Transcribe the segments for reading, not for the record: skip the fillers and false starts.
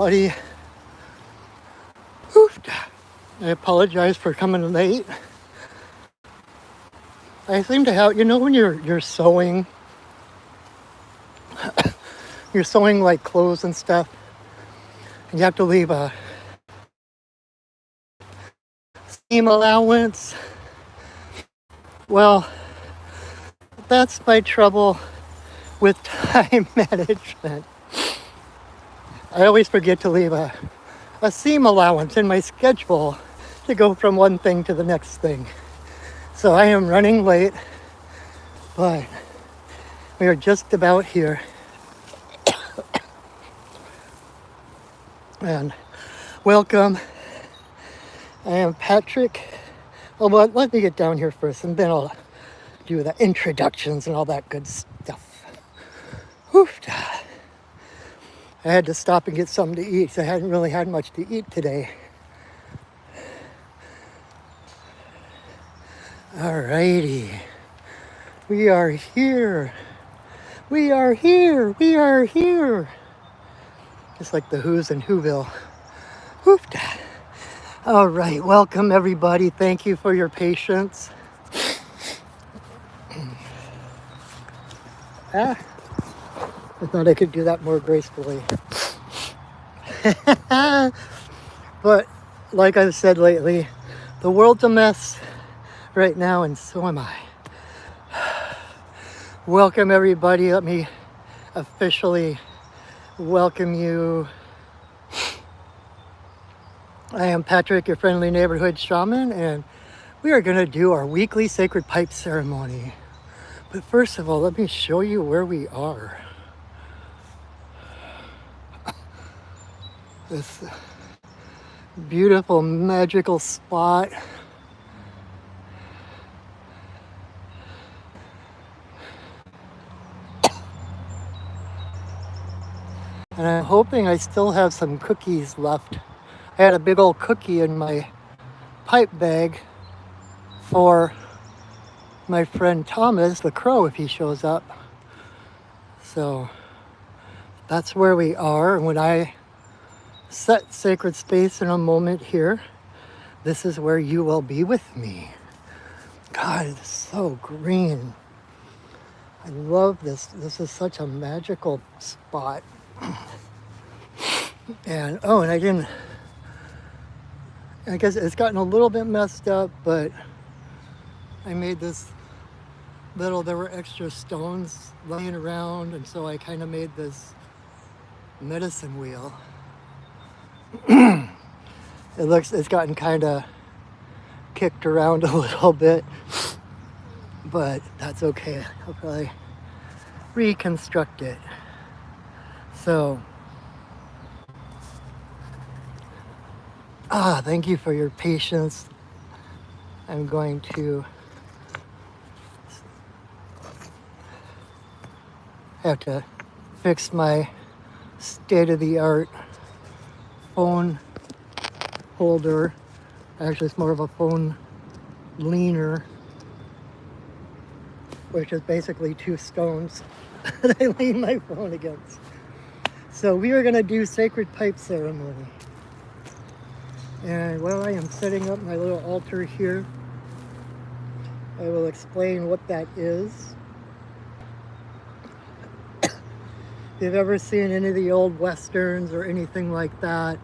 Buddy, I apologize for coming late. I seem to have, when you're sewing like clothes and stuff, and you have to leave a seam allowance. Well, that's my trouble with time management. I always forget to leave a seam allowance in my schedule to go from one thing to the next thing. So I am running late, but we are just about here. And welcome. I am Patrick. Oh, well, let me get down here first, and then I'll do the introductions and all that good stuff. Whew. I had to stop and get something to eat, so I hadn't really had much to eat today. Alrighty. We are here. We are here. We are here. Just like the Who's in Whoville. Whoop. All right, welcome everybody. Thank you for your patience. I thought I could do that more gracefully. But like I've said lately, the world's a mess right now, and so am I. Welcome everybody. Let me officially welcome you. I am Patrick, your friendly neighborhood shaman, and we are going to do our weekly sacred pipe ceremony. But first of all, let me show you where we are. This beautiful, magical spot. And I'm hoping I still have some cookies left. I had a big old cookie in my pipe bag for my friend Thomas, the crow, if he shows up. So that's where we are. And when I set sacred space in a moment here, this is where you will be with me. God, it's so green. I love this. This is such a magical spot. And I guess it's gotten a little bit messed up, but I made this there were extra stones laying around, and so I kind of made this medicine wheel. It's gotten kind of kicked around a little bit, but that's okay. I'll probably reconstruct it. So, thank you for your patience. I'm going to have to fix my state-of-the-art phone holder. Actually, it's more of a phone leaner, which is basically two stones that I lean my phone against. So we are going to do sacred pipe ceremony. And while I am setting up my little altar here, I will explain what that is. If you've ever seen any of the old westerns or anything like that,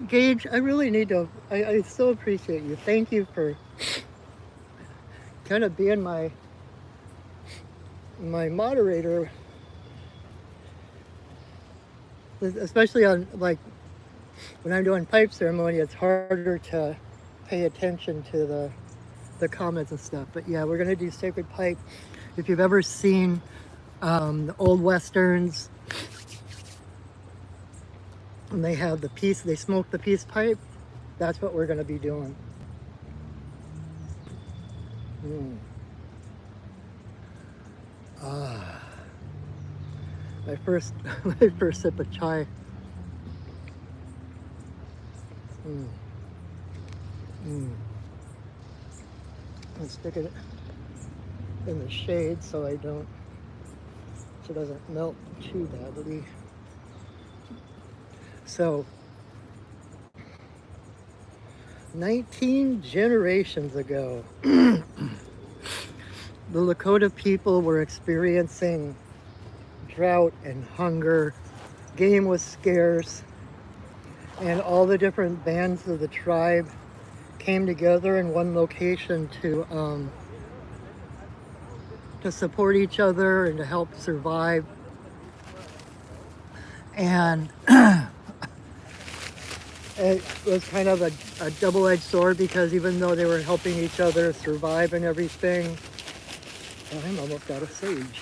Gage, I really need to, I so appreciate you. Thank you for kind of being my moderator, especially on, like, when I'm doing pipe ceremony, it's harder to pay attention to the comments and stuff. But yeah, we're gonna do sacred pipe. If you've ever seen the old westerns, and they have they smoke the peace pipe, that's what we're gonna be doing. My first sip of chai. and stick it in the shade so it doesn't melt too badly. So 19 generations ago, the Lakota people were experiencing drought and hunger. Game was scarce, and all the different bands of the tribe came together in one location to support each other and to help survive. And it was kind of a double-edged sword, because even though they were helping each other survive and everything, I'm almost out of sage.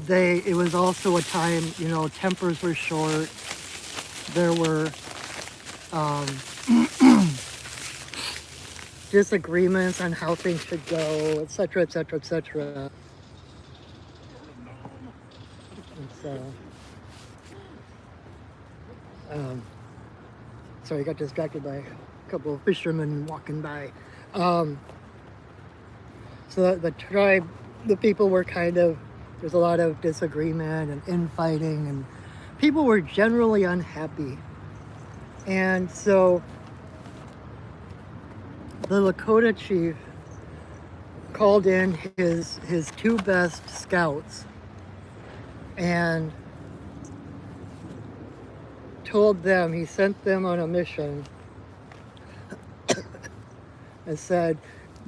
It was also a time, tempers were short. There were disagreements on how things should go, etc., etc., etc. And so, sorry, I got distracted by a couple of fishermen walking by. So the tribe, the people were there's a lot of disagreement and infighting, and people were generally unhappy. And so the Lakota chief called in his two best scouts and he sent them on a mission and said,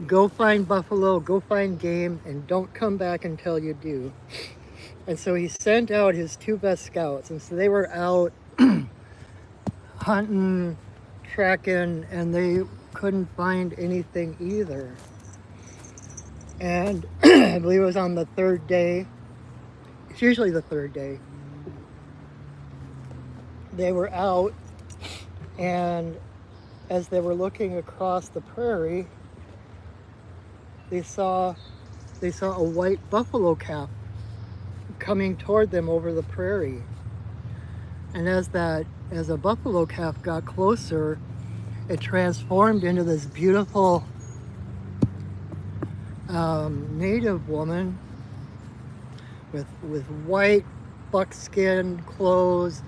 go find buffalo, go find game, and don't come back until you do. And so he sent out his two best scouts, and so they were out hunting, tracking, and they couldn't find anything either. And I believe it was on the third day. It's usually the third day. They were out, and as they were looking across the prairie, they saw a white buffalo calf coming toward them over the prairie. And as a buffalo calf got closer, it transformed into this beautiful native woman with white buckskin clothes,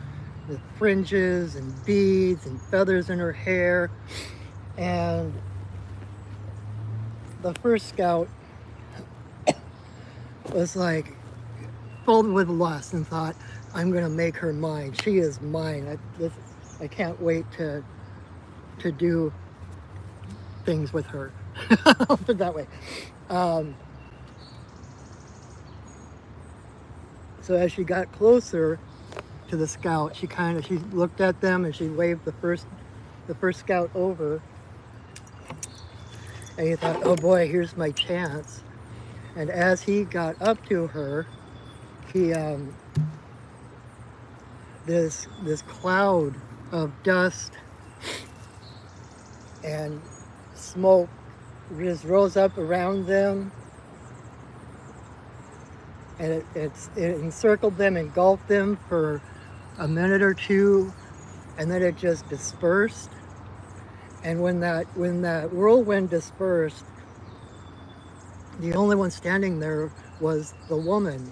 with fringes and beads and feathers in her hair. And the first scout was like filled with lust and thought, I'm gonna make her mine. She is mine. I can't wait to do things with her. I'll put it that way. So as she got closer to the scout, she looked at them and she waved the first scout over. And he thought, oh boy, here's my chance. And as he got up to her, this cloud of dust and smoke just rose up around them, and it encircled them, engulfed them for a minute or two, and then it just dispersed. And when that whirlwind dispersed, the only one standing there was the woman,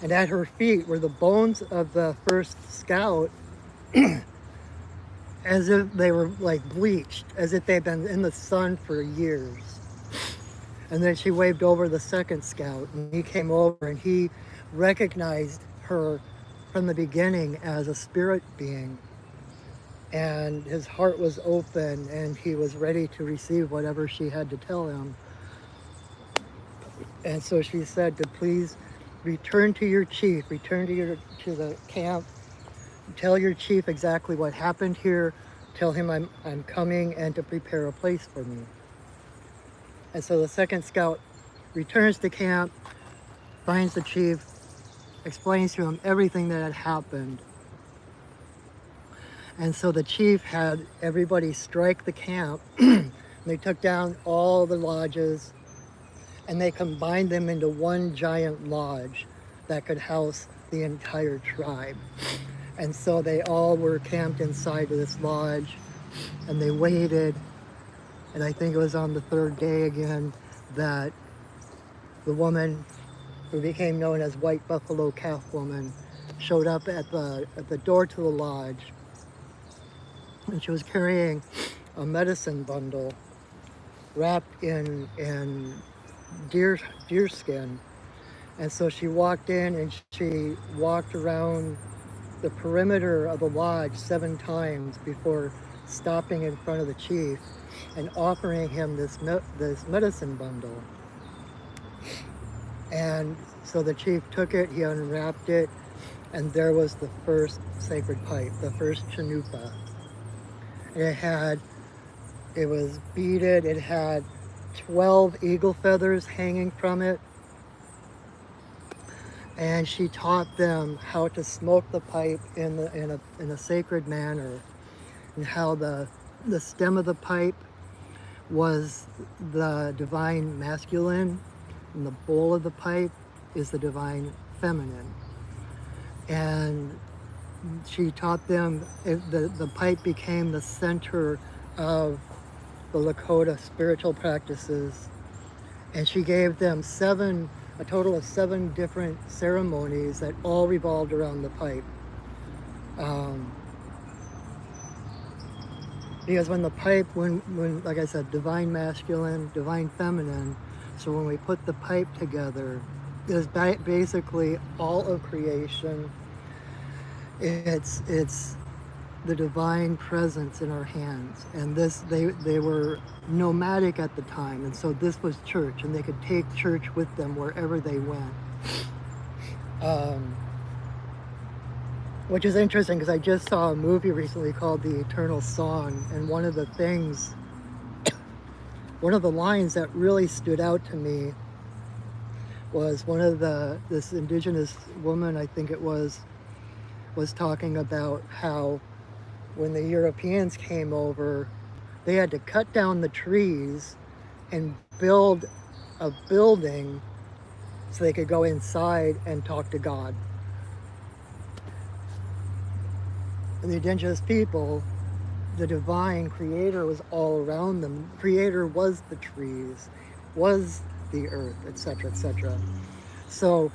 and at her feet were the bones of the first scout, as if they were like bleached, as if they'd been in the sun for years. And then she waved over the second scout, and he came over, and he recognized her from the beginning as a spirit being. And his heart was open, and he was ready to receive whatever she had to tell him. And so she said to please return to your chief, return to the camp, tell your chief exactly what happened here, tell him I'm coming, and to prepare a place for me. And so the second scout returns to camp, finds the chief, explains to him everything that had happened. And so the chief had everybody strike the camp. They took down all the lodges, and they combined them into one giant lodge that could house the entire tribe. And so they all were camped inside of this lodge. And they waited, and I think it was on the third day again that the woman who became known as White Buffalo Calf Woman showed up at the door to the lodge, and she was carrying a medicine bundle wrapped in deer skin. And so she walked in and she walked around the perimeter of the lodge 7 times before stopping in front of the chief and offering him this medicine bundle. And so the chief took it, he unwrapped it, and there was the first sacred pipe, the first chanupa. And it was beaded, it had 12 eagle feathers hanging from it. And she taught them how to smoke the pipe in a sacred manner, and how the stem of the pipe was the divine masculine, and the bowl of the pipe is the divine feminine. And she taught them, the pipe became the center of the Lakota spiritual practices. And she gave them a total of 7 different ceremonies that all revolved around the pipe. Because when the pipe, when like I said, divine masculine, divine feminine, so when we put the pipe together, it's basically all of creation. It's the divine presence in our hands. And they were nomadic at the time, and so this was church, and they could take church with them wherever they went. Which is interesting because I just saw a movie recently called The Eternal Song, and one of the lines that really stood out to me was this indigenous woman, I think it was talking about how when the Europeans came over, they had to cut down the trees and build a building so they could go inside and talk to God. And the indigenous people, the divine creator was all around them. The creator was the trees, was the earth, etc., etc. So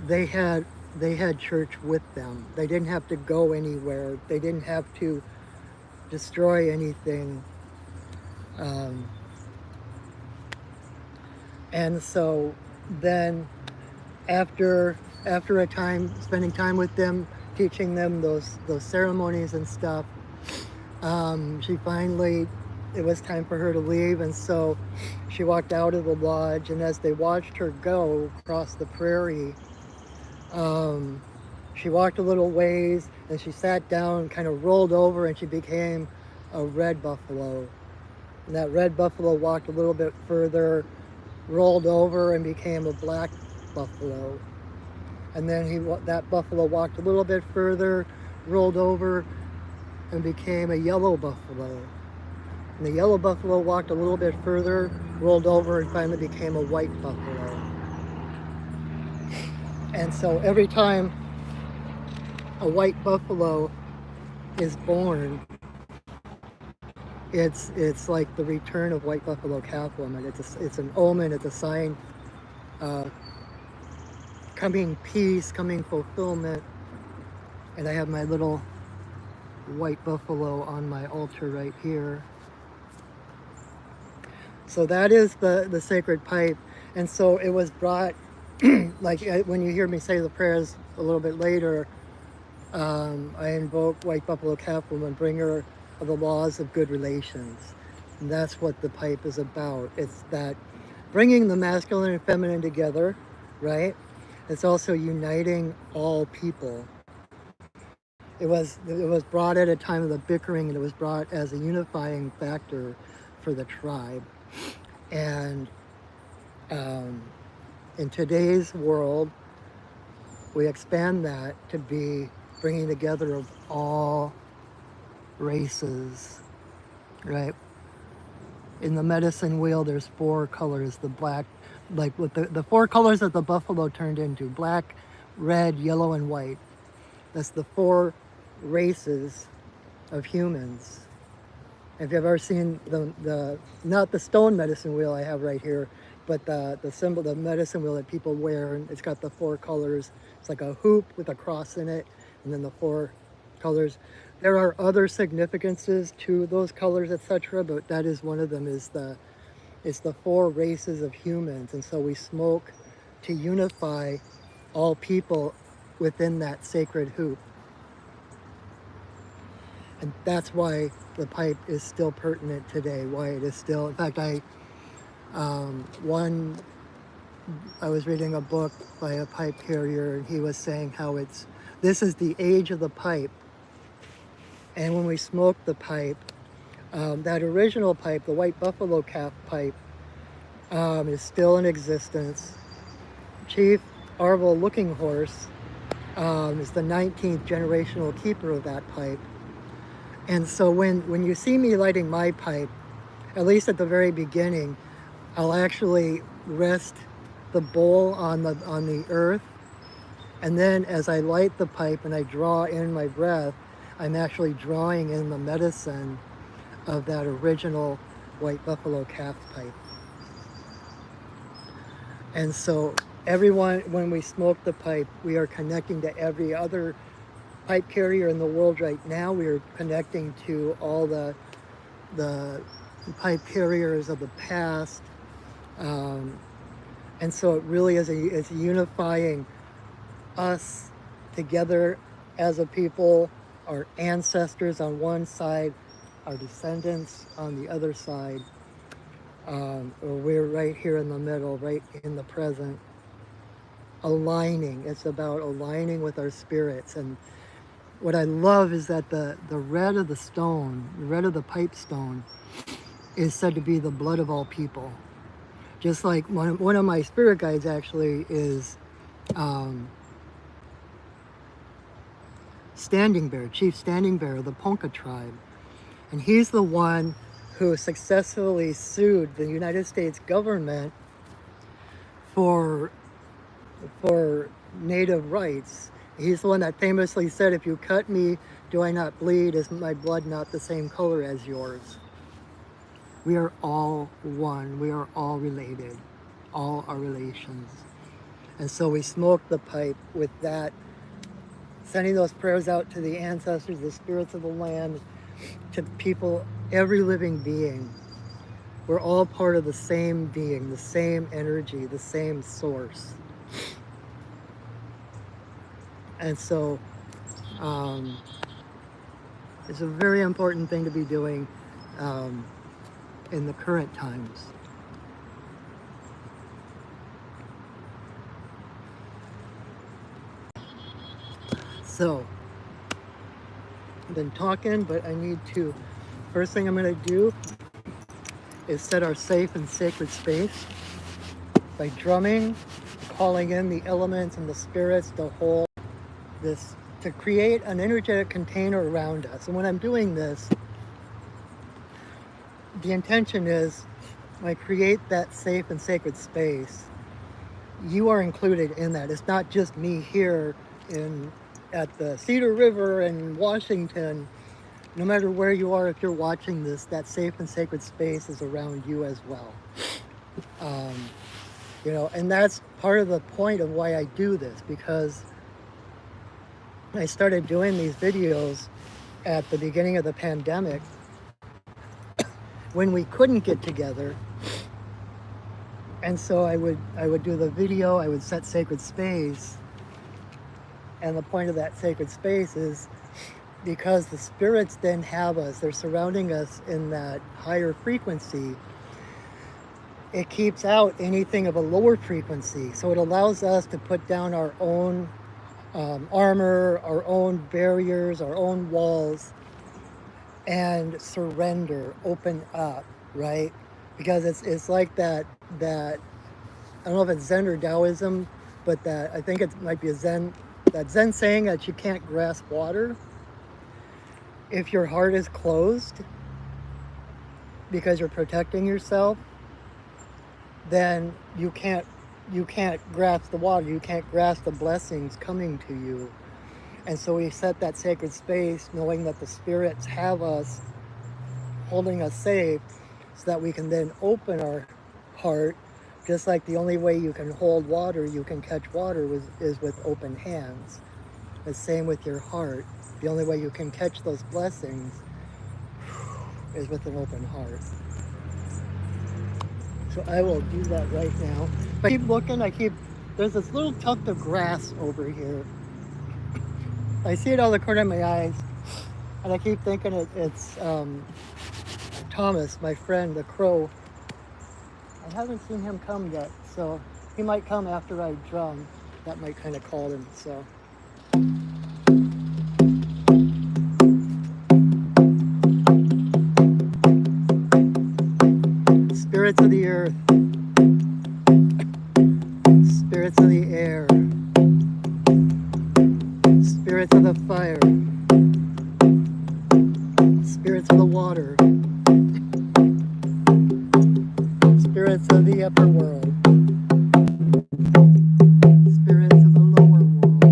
they had church with them. They didn't have to go anywhere. They didn't have to destroy anything. And so then after a time, spending time with them, teaching them those ceremonies and stuff, it was time for her to leave, and so she walked out of the lodge, and as they watched her go across the prairie, she walked a little ways, and she sat down, kind of rolled over, and she became a red buffalo. And that red buffalo walked a little bit further, rolled over, and became a black buffalo. And then that buffalo walked a little bit further, rolled over, and became a yellow buffalo. And the yellow buffalo walked a little bit further, rolled over, and finally became a white buffalo. And so every time a white buffalo is born, it's like the return of White Buffalo Calf Woman. It's an omen, it's a sign of coming peace, coming fulfillment. And I have my little white buffalo on my altar right here. So that is the sacred pipe. And so it was brought, like when you hear me say the prayers a little bit later, I invoke White Buffalo Calf Woman, bringer of the laws of good relations. And that's what the pipe is about. It's that bringing the masculine and feminine together, right? It's also uniting all people. It was brought at a time of the bickering, and it was brought as a unifying factor for the tribe. And in today's world, we expand that to be bringing together of all races, right? In the medicine wheel, there's 4 colors, the black, like with the 4 colors that the buffalo turned into: black, red, yellow, and white. That's the 4 races of humans. If you've ever seen the not the stone medicine wheel I have right here, but the symbol, the medicine wheel that people wear, and it's got the 4 colors. It's like a hoop with a cross in it, and then the 4 colors. There are other significances to those colors, etc., but that is one of them. Is it's the 4 races of humans, and so we smoke to unify all people within that sacred hoop. And that's why the pipe is still pertinent today, why it is still, in fact, I was reading a book by a pipe carrier, and he was saying how this is the age of the pipe. And when we smoke the pipe, that original pipe, the white buffalo calf pipe, is still in existence. Chief Arvel Looking Horse is the 19th generational keeper of that pipe. And so when you see me lighting my pipe, at least at the very beginning, I'll actually rest the bowl on the earth, and then as I light the pipe and I draw in my breath, I'm actually drawing in the medicine of that original white buffalo calf pipe. And so everyone, when we smoke the pipe, we are connecting to every other pipe carrier in the world right now. We are connecting to all the pipe carriers of the past. And so it really is it's unifying us together as a people, our ancestors on one side, our descendants on the other side. We're right here in the middle, right in the present, aligning. It's about aligning with our spirits. And what I love is that the red of the stone, the red of the pipe stone, is said to be the blood of all people. Just like one of my spirit guides actually is Standing Bear, Chief Standing Bear of the Ponca tribe. And he's the one who successfully sued the United States government for native rights. He's the one that famously said, "If you cut me, do I not bleed? Is my blood not the same color as yours?" We are all one. We are all related. All our relations. And so we smoke the pipe with that, sending those prayers out to the ancestors, the spirits of the land, to people, every living being. We're all part of the same being, the same energy, the same source. And so it's a very important thing to be doing in the current times. So, I've been talking, but I need to, first thing I'm going to do is set our safe and sacred space by drumming, calling in the elements and the spirits to hold this, to create an energetic container around us. And when I'm doing this, the intention is, when I create that safe and sacred space, you are included in that. It's not just me here at the Cedar River in Washington. No matter where you are, if you're watching this, that safe and sacred space is around you as well. And that's part of the point of why I do this, because I started doing these videos at the beginning of the pandemic when we couldn't get together. And so I would do the video, I would set sacred space. And the point of that sacred space is because the spirits then have us, they're surrounding us in that higher frequency. It keeps out anything of a lower frequency. So it allows us to put down our own armor, our own barriers, our own walls, and surrender, open up, right? Because it's like that I don't know if it's Zen or Taoism, but that I think it might be that Zen saying that you can't grasp water. If your heart is closed because you're protecting yourself, then you can't grasp the water, you can't grasp the blessings coming to you. And so we set that sacred space knowing that the spirits have us holding us safe so that we can then open our heart, just like the only way you can hold water, you can catch water is with open hands. The same with your heart. The only way you can catch those blessings is with an open heart. So I will do that right now. But I keep looking, there's this little tuft of grass over here. I see it out of the corner of my eyes, and I keep thinking it's Thomas, my friend, the crow. I haven't seen him come yet, so he might come after I drum. That might kind of call him, so. Spirits of the earth, spirits of the air, spirits of the fire, spirits of the water, spirits of the upper world, spirits of the lower world,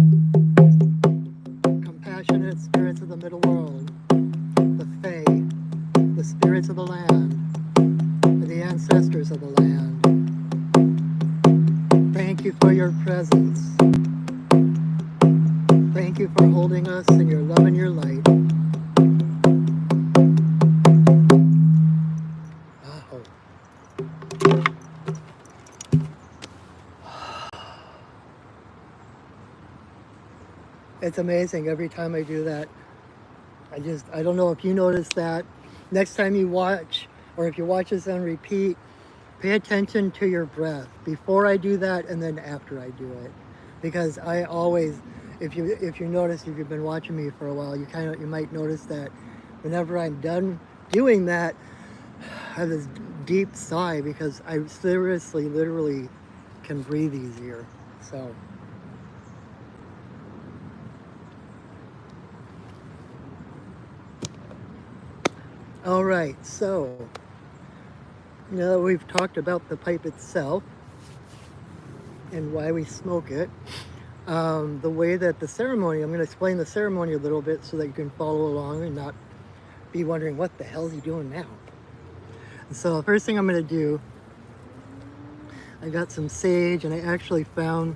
compassionate spirits of the middle world, the fae, the spirits of the land, the ancestors of the land. Thank you for your presence. Thank you for holding us in your love and your light. Aho. It's amazing every time I do that. I don't know if you notice that. Next time you watch, or if you watch this on repeat, pay attention to your breath before I do that and then after I do it. Because I always, if you notice, if you've been watching me for a while, you might notice that whenever I'm done doing that, I have this deep sigh because I seriously, literally can breathe easier. So. All right, so now that we've talked about the pipe itself and why we smoke it, the way that the ceremony, I'm going to explain the ceremony a little bit so that you can follow along and not be wondering what the hell is he doing now. So the first thing I'm going to do, I got some sage, and I actually found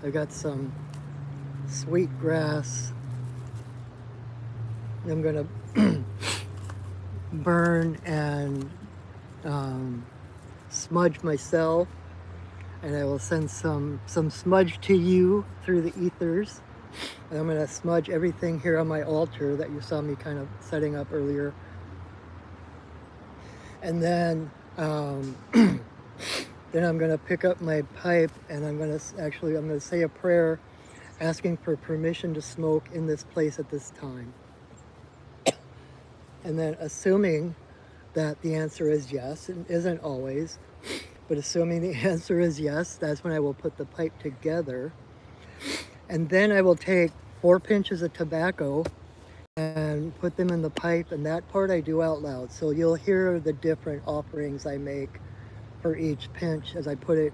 I got some sweet grass. I'm going to burn and smudge myself, and I will send some smudge to you through the ethers. And I'm going to smudge everything here on my altar that you saw me kind of setting up earlier. And then then I'm going to pick up my pipe, and I'm going to say a prayer asking for permission to smoke in this place at this time. And then assuming that the answer is yes, it isn't always, but assuming the answer is yes, that's when I will put the pipe together. And then I will take 4 pinches of tobacco and put them in the pipe, and that part I do out loud. So you'll hear the different offerings I make for each pinch as I put it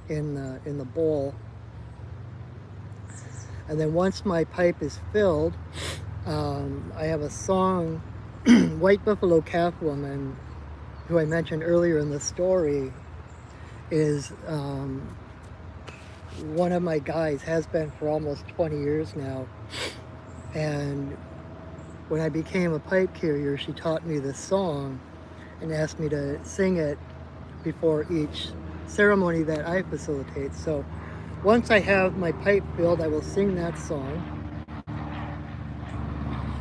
in the bowl. And then once my pipe is filled, I have a song. White Buffalo Calf Woman, who I mentioned earlier in the story, is one of my guides, has been for almost 20 years now. And when I became a pipe carrier, she taught me this song and asked me to sing it before each ceremony that I facilitate. So once I have my pipe filled, I will sing that song,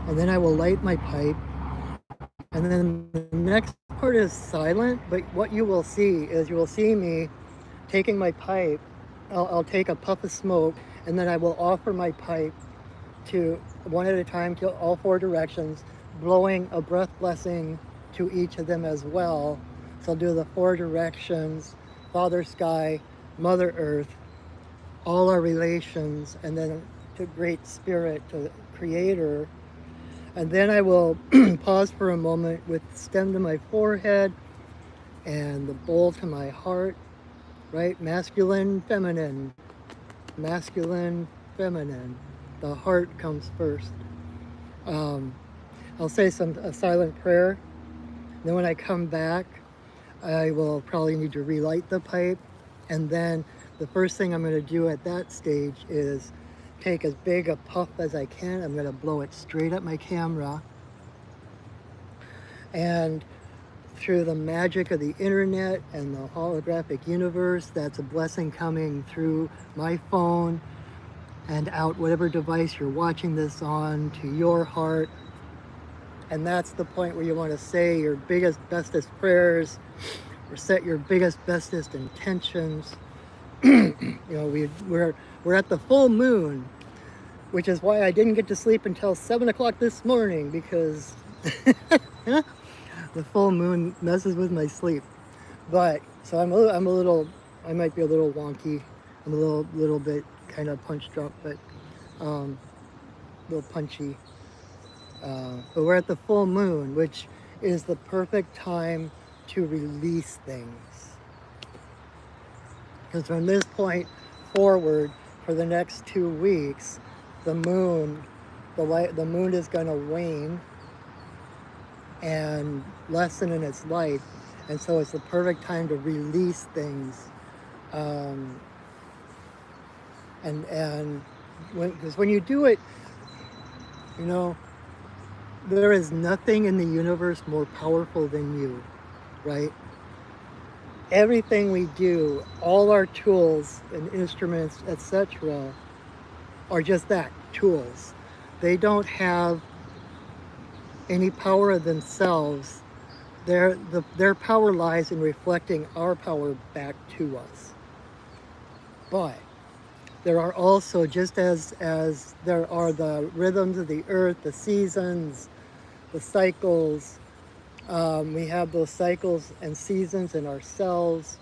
and then I will light my pipe. And then the next part is silent, but what you will see is me taking my pipe. I'll take a puff of smoke, and then I will offer my pipe to one at a time to all 4 directions, blowing a breath blessing to each of them as well. So I'll do the 4 directions: Father Sky, Mother Earth, all our relations, and then to Great Spirit, to Creator. And then I will pause for a moment with the stem to my forehead and the bowl to my heart, right? Masculine, feminine, masculine, feminine. The heart comes first. I'll say a silent prayer, Then when I come back, I will probably need to relight the pipe. And then the first thing I'm going to do at that stage is take as big a puff as I can. I'm going to blow it straight at my camera. And through the magic of the internet and the holographic universe, that's a blessing coming through my phone and out whatever device you're watching this on to your heart. And that's the point where you want to say your biggest, bestest prayers or set your biggest, bestest intentions. You know, we're at the full moon, which is why I didn't get to sleep until 7 o'clock this morning, because the full moon messes with my sleep. But so I might be a little wonky. I'm a little bit kind of punch drunk, but a little punchy. But we're at the full moon, which is the perfect time to release things. Because from this point forward, for the next 2 weeks, the moon is going to wane and lessen in its light, and so it's the perfect time to release things. Because when you do it, you know, there is nothing in the universe more powerful than you, right? Everything we do, all our tools and instruments, etc., are just that, tools. They don't have any power of themselves. Their power lies in reflecting our power back to us. But there are also, just as there are the rhythms of the earth, the seasons, the cycles, we have those cycles and seasons in ourselves.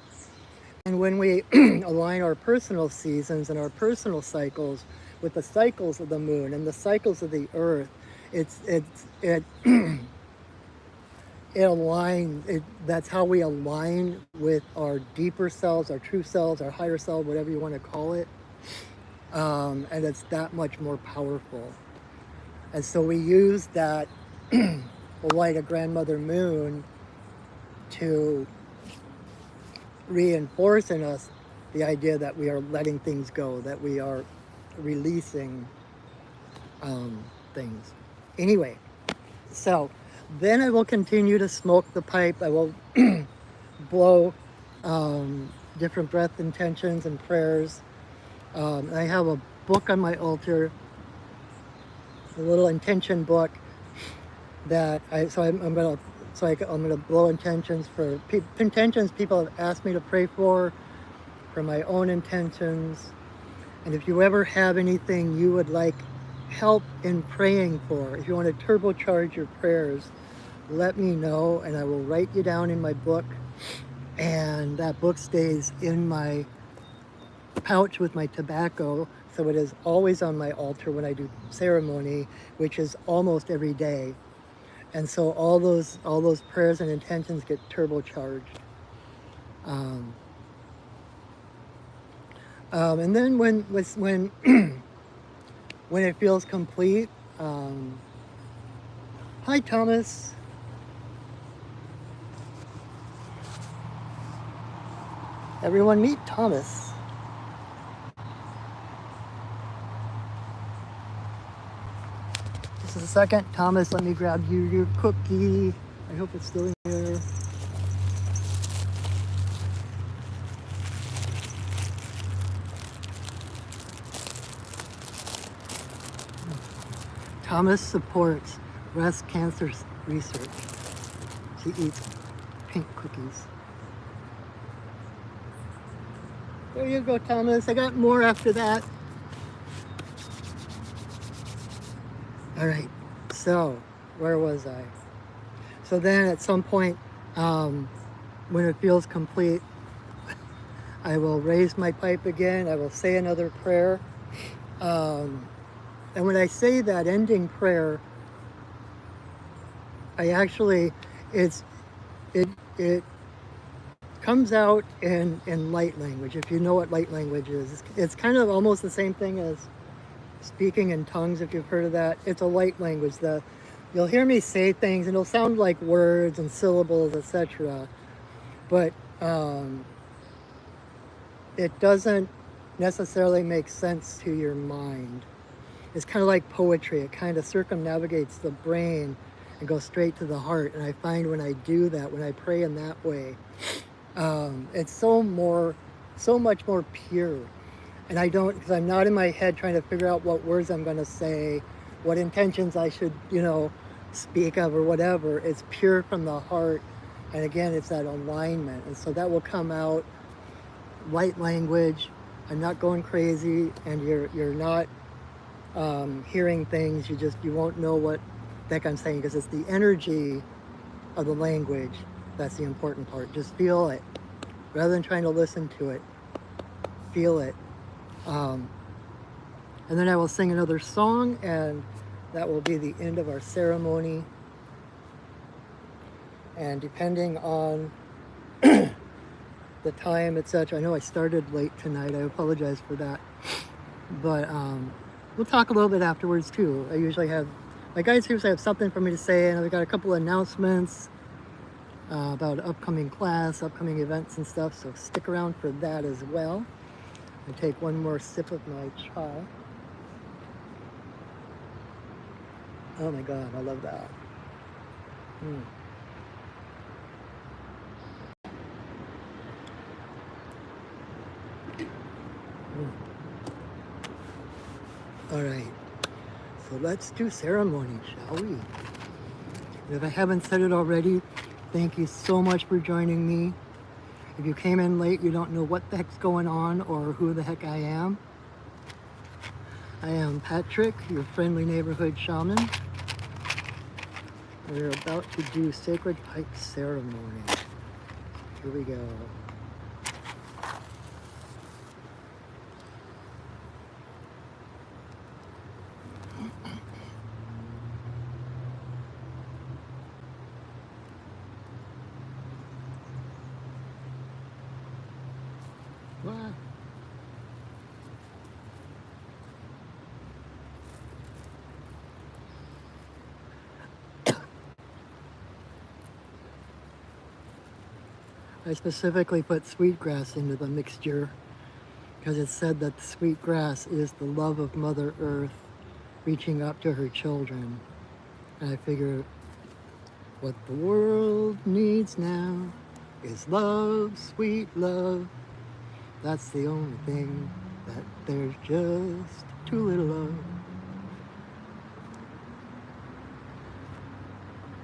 And when we align our personal seasons and our personal cycles with the cycles of the moon and the cycles of the earth, it aligns. That's how we align with our deeper selves, our true selves, our higher self, whatever you want to call it. And it's that much more powerful. And so we use that light of Grandmother Moon to reinforce in us the idea that we are letting things go, that we are releasing things. Anyway, so then I will continue to smoke the pipe. I will blow different breath intentions and prayers. I have a book on my altar, a little intention book that I'm gonna blow intentions for intentions people have asked me to pray for my own intentions. And if you ever have anything you would like help in praying for, if you want to turbocharge your prayers, let me know and I will write you down in my book. And that book stays in my pouch with my tobacco, so it is always on my altar when I do ceremony, which is almost every day. And so all those prayers and intentions get turbocharged. And then when when it feels complete, hi Thomas. Everyone meet Thomas. Just a second, Thomas, let me grab you your cookie. I hope it's still in there. Thomas supports breast cancer research. She eats pink cookies. There you go, Thomas. I got more after that. All right, so where was I? So then at some point, when it feels complete, I will raise my pipe again. I will say another prayer. And when I say that ending prayer, it comes out in light language, if you know what light language is. It's kind of almost the same thing as speaking in tongues, if you've heard of that. It's a light language. The you'll hear me say things and it'll sound like words and syllables, etc. But it doesn't necessarily make sense to your mind. It's kind of like poetry. It kind of circumnavigates the brain and goes straight to the heart. And I find when I do that, when I pray in that way, it's so much more pure. And I don't, because I'm not in my head trying to figure out what words I'm going to say, what intentions I should, speak of or whatever. It's pure from the heart. And again, it's that alignment. And so that will come out light language. I'm not going crazy, and you're not hearing things. You won't know what the heck I'm saying, because it's the energy of the language that's the important part. Just feel it rather than trying to listen to it. Feel it. And then I will sing another song, and that will be the end of our ceremony. And depending on the time, etc. I know I started late tonight. I apologize for that. But we'll talk a little bit afterwards too. I usually have, my guys usually have something for me to say, and I've got a couple of announcements about upcoming class, upcoming events and stuff. So stick around for that as well. I take one more sip of my chai. Oh my God, I love that. All right, so let's do ceremony, shall we? And if I haven't said it already, thank you so much for joining me. If you came in late, you don't know what the heck's going on or who the heck I am. I am Patrick, your friendly neighborhood shaman. We're about to do sacred pipe ceremony. Here we go. What? I specifically put sweetgrass into the mixture because it's said that the sweetgrass is the love of Mother Earth reaching up to her children. And I figure what the world needs now is love, sweet love. That's the only thing that there's just too little of.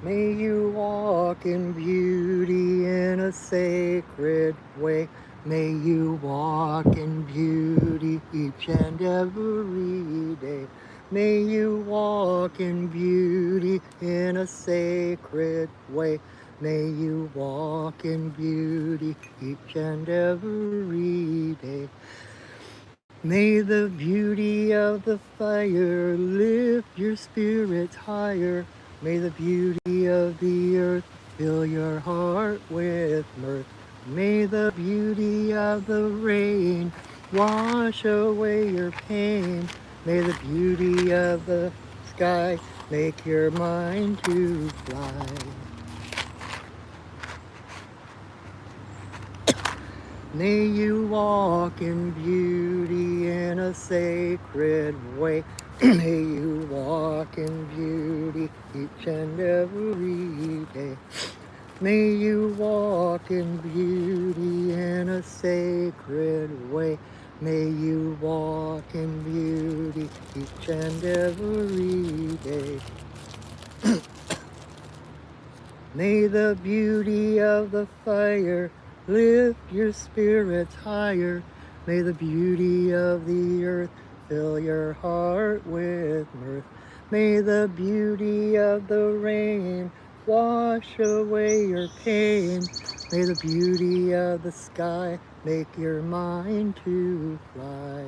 May you walk in beauty in a sacred way. May you walk in beauty each and every day. May you walk in beauty in a sacred way. May you walk in beauty each and every day. May the beauty of the fire lift your spirits higher. May the beauty of the earth fill your heart with mirth. May the beauty of the rain wash away your pain. May the beauty of the sky make your mind to fly. May you walk in beauty in a sacred way. May you walk in beauty each and every day. May you walk in beauty in a sacred way. May you walk in beauty each and every day. May the beauty of the fire lift your spirits higher. May the beauty of the earth fill your heart with mirth. May the beauty of the rain wash away your pain. May the beauty of the sky make your mind to fly.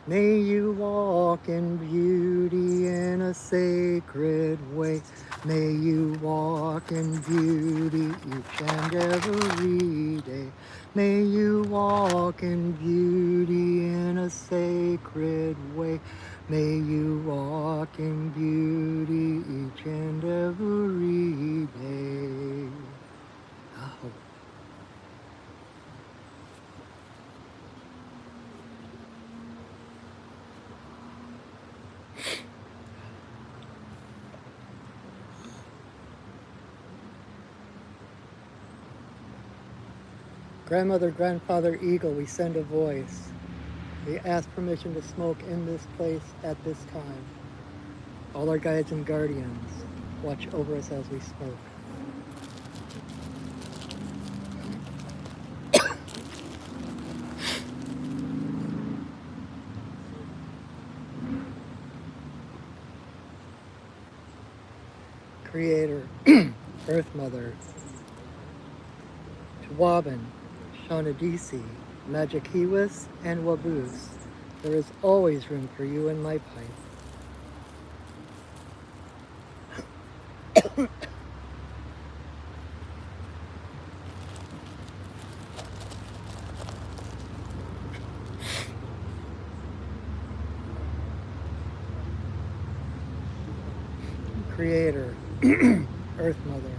May you walk in beauty in a sacred way. May you walk in beauty each and every day. May you walk in beauty in a sacred way. May you walk in beauty each and every day. Oh. Grandmother, grandfather, eagle, we send a voice. We ask permission to smoke in this place at this time. All our guides and guardians watch over us as we smoke. Creator, Earth Mother, Chewabin, Shaunadisi, Magikiwis, and Waboos, there is always room for you in my pipe. Creator, Earth Mother,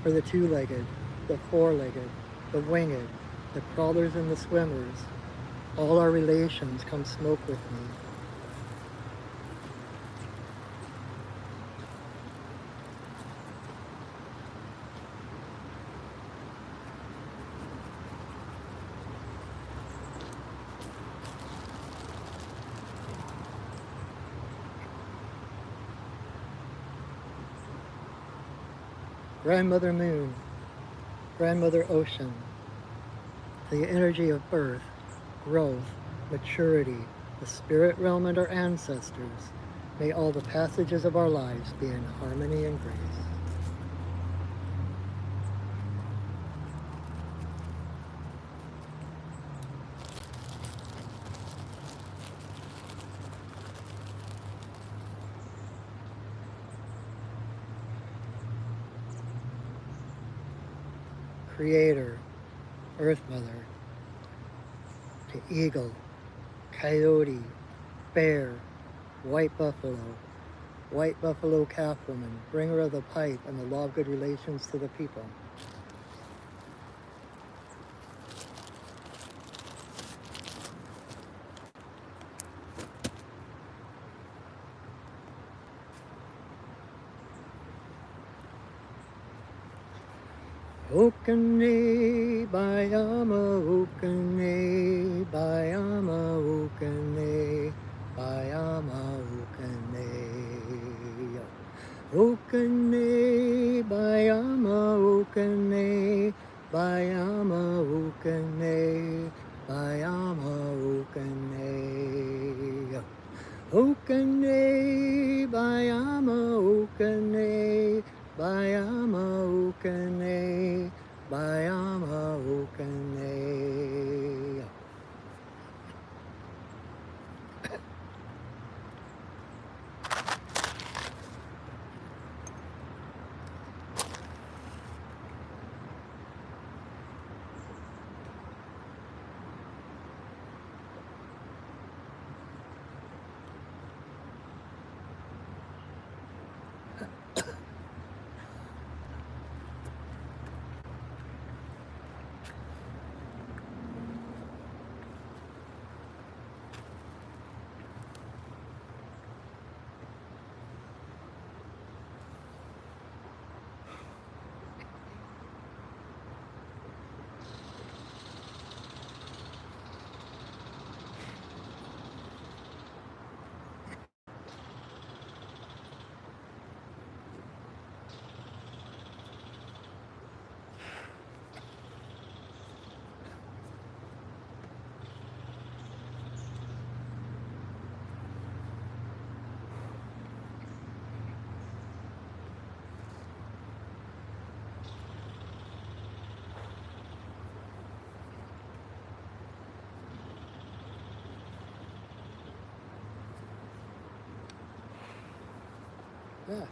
for the two-legged, the four-legged, the winged, the crawlers and the swimmers, all our relations come smoke with me. Grandmother Moon, Grandmother Ocean, the energy of birth, growth, maturity, the spirit realm and our ancestors, may all the passages of our lives be in harmony and grace. Creator, Earth Mother, to eagle, coyote, bear, white buffalo calf woman, bringer of the pipe and the law of good relations to the people. Okane, bayama, okane, bayama, okane, bayama, okane. Okane, bayama, okane, bayama, okane, bayama, okane. Okane, bayama, okane, bayama, okane, bayama, okane. Yeah.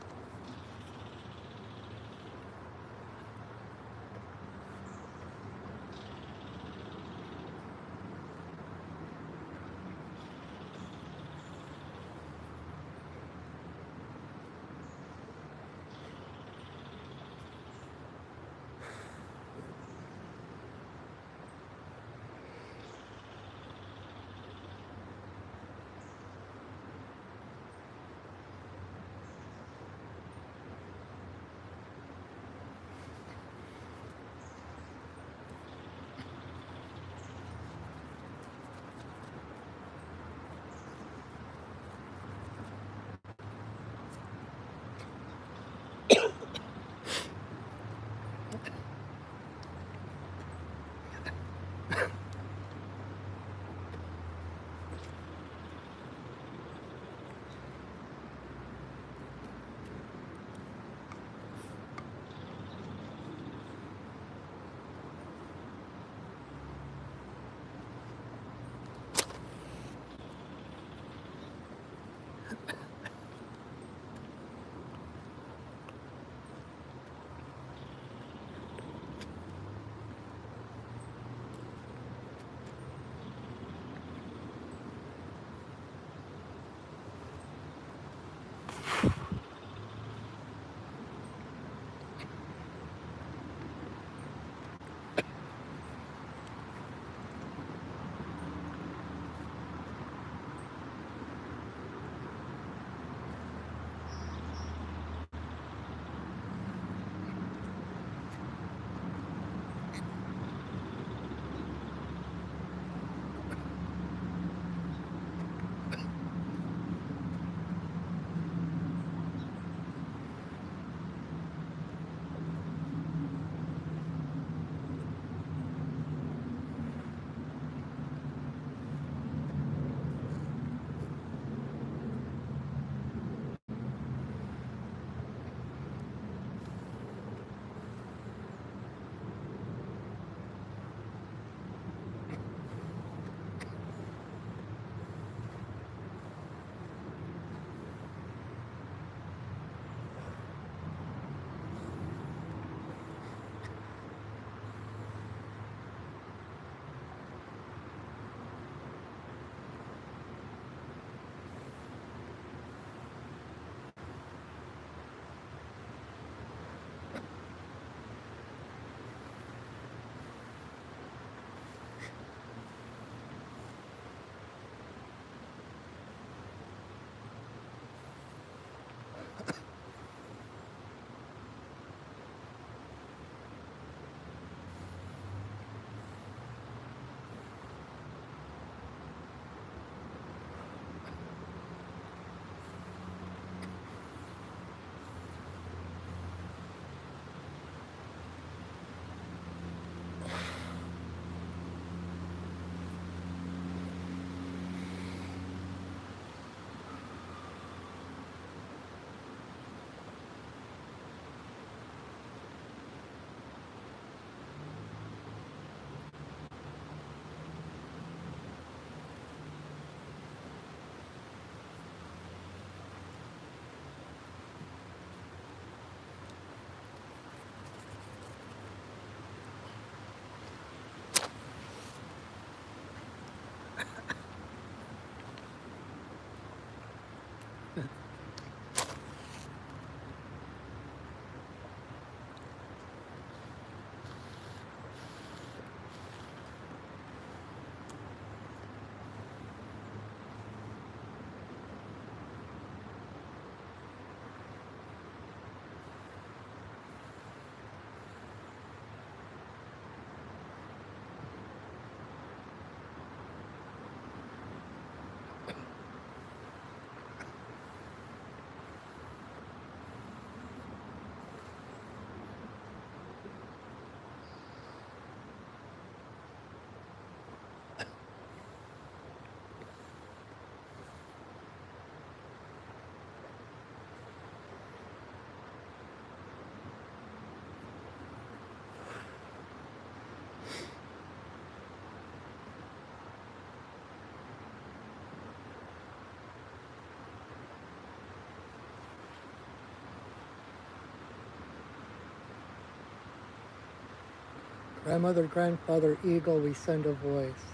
grandmother, grandfather, eagle, we send a voice.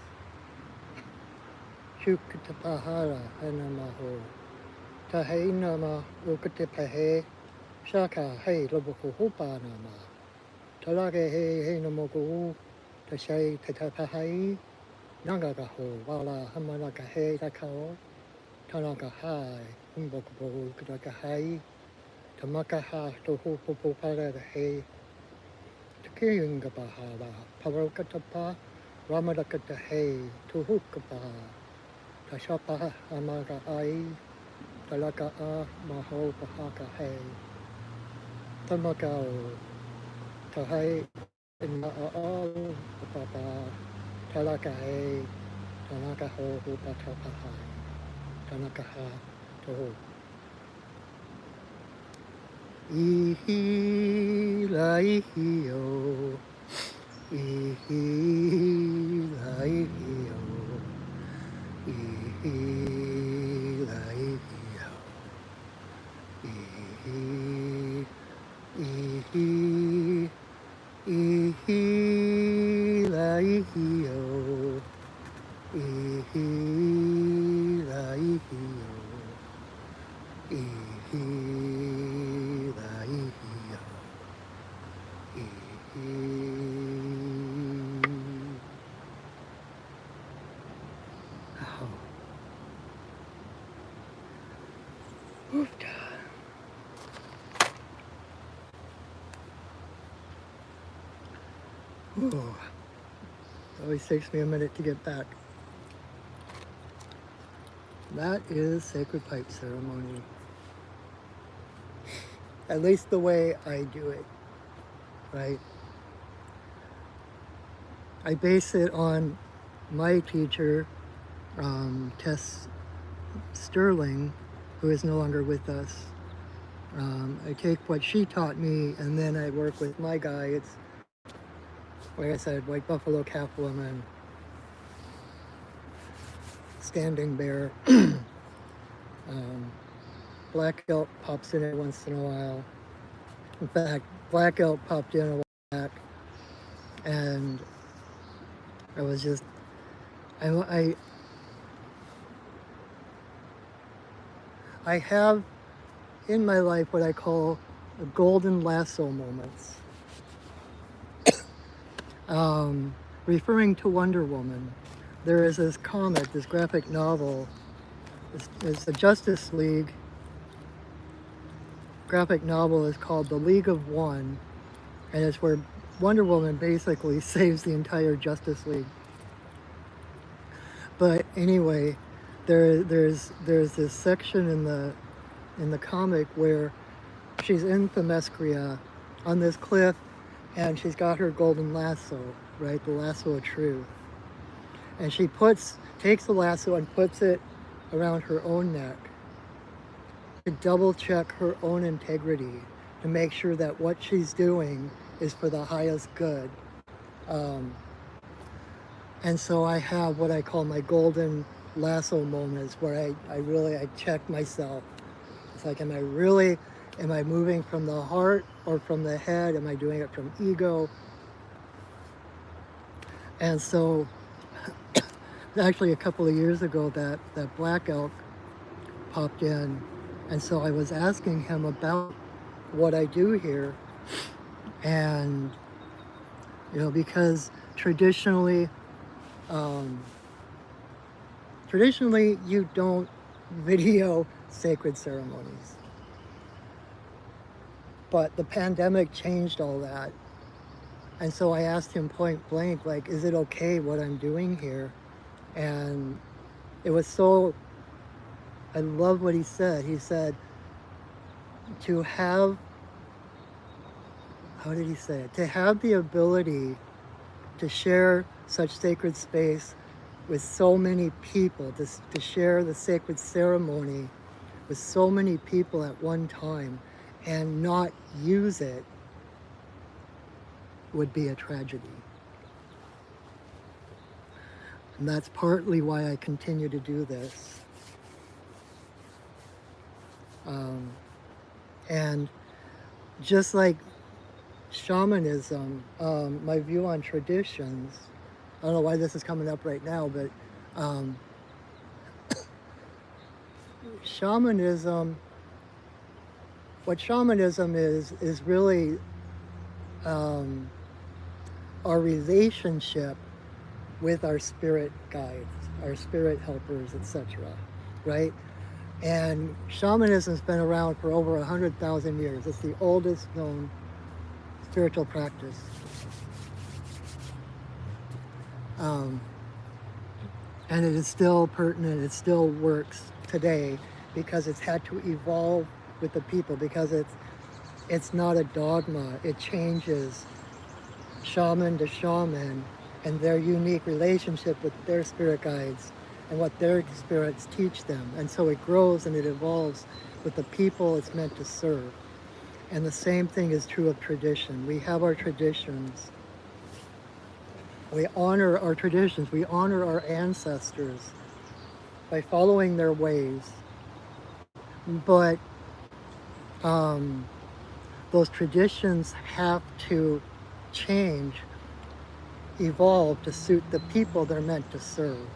Shukatapahara hanamaho. Tahe nama ukatapahe. Shaka hey lobokuhupa nama. Talake hey namoku. Tashay tatapahai. Nangagaho wala hamanakahe takao. Tanakahai. Umbokubo kadakahai. Tamakaha tohupopo paradahe. Takiyungabaha. Parokatapa. Ramadakatahe. Tuhukapaha. Tashapa amaga ai, talaka a maho pahaka he. Tamakao, tahai in all papa, talaka he, tanaka ho upatapahai, tanaka ha toho. Ihi la ihi o, ihi la ihi o. Ihi la ihi o. Ihi, ihi, ihi la ihi o. Ihi la ihi o. Ihi la ihi o. Ihi. Oh. Oofta. Ooh. Always takes me a minute to get back. That is sacred pipe ceremony. At least the way I do it, right? I base it on my teacher, Tess Sterling, who is no longer with us. I take what she taught me and then I work with my guides. Like I said, White Buffalo Calf Woman, Standing Bear, Black Elk pops in every once in a while. In fact, Black Elk popped in a while back, and I was just, I have in my life what I call the golden lasso moments. Referring to Wonder Woman, there is this comic, this graphic novel. It's a Justice League graphic novel. Is called The League of One, and it's where Wonder Woman basically saves the entire Justice League. But anyway, there's this section in the comic where she's in Themyscira on this cliff, and she's got her golden lasso, right, the lasso of truth, and she takes the lasso and puts it around her own neck to double check her own integrity, to make sure that what she's doing is for the highest good. And so I have what I call my golden lasso moments where I check myself. It's like, am I moving from the heart or from the head? Am I doing it from ego? And so actually a couple of years ago that Black Elk popped in. And so I was asking him about what I do here. And, because traditionally you don't video sacred ceremonies. But the pandemic changed all that. And so I asked him point blank, like, is it okay what I'm doing here? And it was I love what he said. He said, to have, how did he say it? To have the ability to share such sacred space with so many people, to share the sacred ceremony with so many people at one time and not use it would be a tragedy. And that's partly why I continue to do this. And just like shamanism, my view on traditions. I don't know why this is coming up right now, but um, shamanism, what shamanism is really um, our relationship with our spirit guides, our spirit helpers, etc. Right? And shamanism's been around for over 100,000 years. It's the oldest known spiritual practice. Um, and it is still pertinent, it still works today because it's had to evolve with the people, because it's not a dogma. It changes shaman to shaman and their unique relationship with their spirit guides and what their spirits teach them. And so it grows and it evolves with the people it's meant to serve. And the same thing is true of tradition. We have our traditions. We honor our traditions. We honor our ancestors by following their ways. But those traditions have to change, evolve to suit the people they're meant to serve.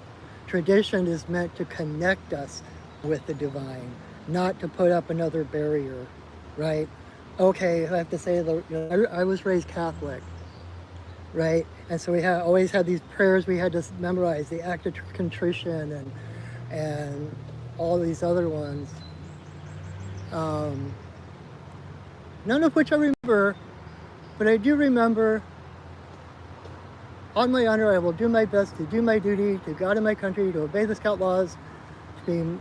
Tradition is meant to connect us with the divine, not to put up another barrier, right? Okay, I have to say, I was raised Catholic, right? And so we always had these prayers we had to memorize, the act of contrition and all these other ones. None of which I remember, but I do remember, on my honor, I will do my best to do my duty to God and my country, to obey the Scout laws, to be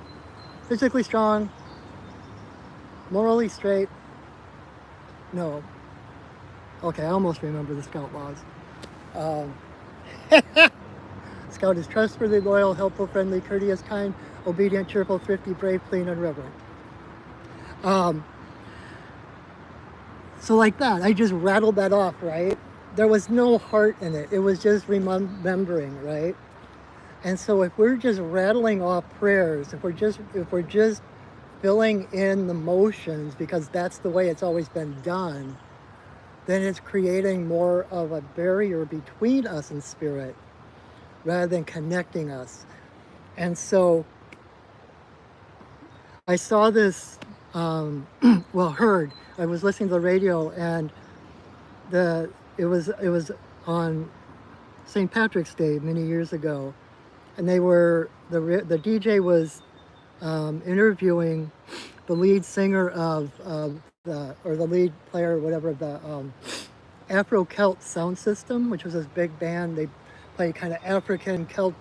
physically strong, morally straight. No. Okay, I almost remember the Scout laws. Scout is trustworthy, loyal, helpful, friendly, courteous, kind, obedient, cheerful, thrifty, brave, clean, and reverent. So like that, I just rattled that off, right? There was no heart in it. It was just remembering, right? And so if we're just rattling off prayers, if we're just filling in the motions because that's the way it's always been done, then it's creating more of a barrier between us and spirit rather than connecting us. And so I saw this, heard. I was listening to the radio, and it was on St. Patrick's Day many years ago, and the DJ was interviewing the lead singer or the lead player, whatever, of the Afro-Celt sound system, which was this big band. They played kind of African Celt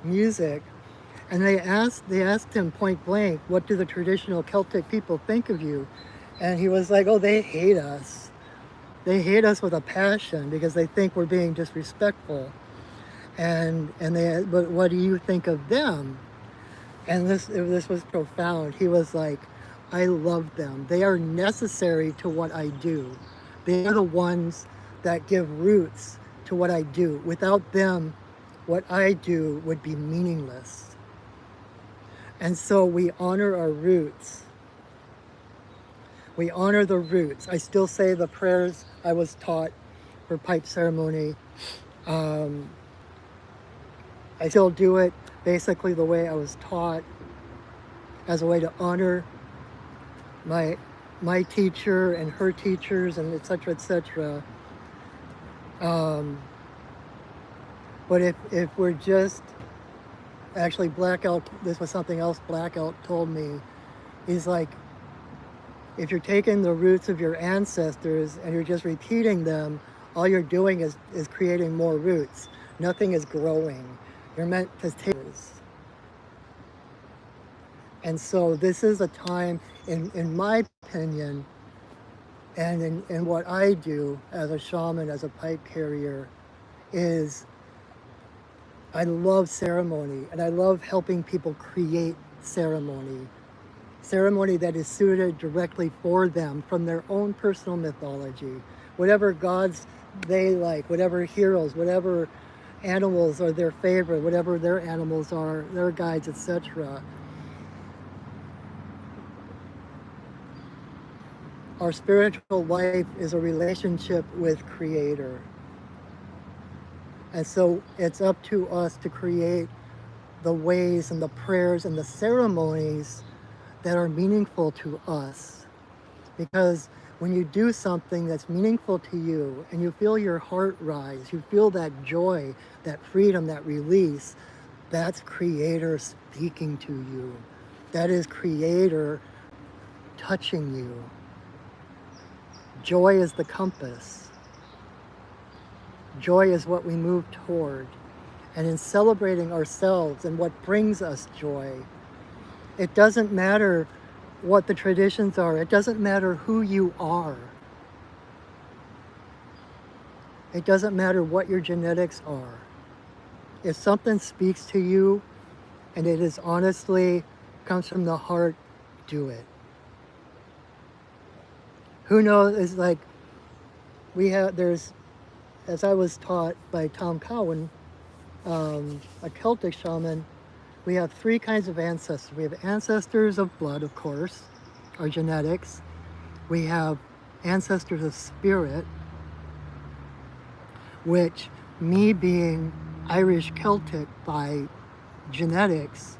music, and they asked him point blank, "What do the traditional Celtic people think of you?" And he was like, "Oh, they hate us. They hate us with a passion because they think we're being disrespectful. But what do you think of them?" And this was profound. He was like, "I love them. They are necessary to what I do. They are the ones that give roots to what I do. Without them, what I do would be meaningless." And so we honor our roots. We honor the roots. I still say the prayers I was taught for pipe ceremony. I still do it basically the way I was taught, as a way to honor my teacher and her teachers, and etc., etc. But if we're just actually Blackout, this was something else Blackout told me. He's like, if you're taking the roots of your ancestors and you're just repeating them, all you're doing is creating more roots. Nothing is growing. You're meant to take this. And so this is a time, in my opinion, and in what I do as a shaman, as a pipe carrier, is I love ceremony, and I love helping people create ceremony that is suited directly for them from their own personal mythology, whatever gods they like, whatever heroes, whatever animals are their favorite, whatever their animals are, their guides, etc. Our spiritual life is a relationship with Creator. And so it's up to us to create the ways and the prayers and the ceremonies that are meaningful to us. Because when you do something that's meaningful to you and you feel your heart rise, you feel that joy, that freedom, that release, that's Creator speaking to you. That is Creator touching you. Joy is the compass. Joy is what we move toward. And in celebrating ourselves and what brings us joy, it doesn't matter what the traditions are. It doesn't matter who you are. It doesn't matter what your genetics are. If something speaks to you and it is honestly comes from the heart, do it. Who knows? It's like there's, as I was taught by Tom Cowan, a Celtic shaman, we have three kinds of ancestors. We have ancestors of blood, of course, our genetics. We have ancestors of spirit, which, me being Irish Celtic by genetics,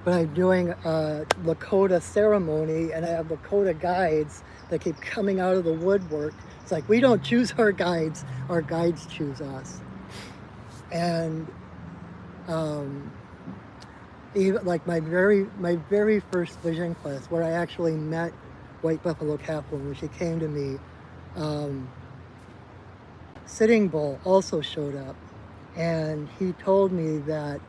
but I'm doing a Lakota ceremony and I have Lakota guides that keep coming out of the woodwork. It's like, we don't choose our guides choose us. And even like my very first vision class, where I actually met White Buffalo Kaplan, when she came to me, Sitting Bull also showed up, and he told me that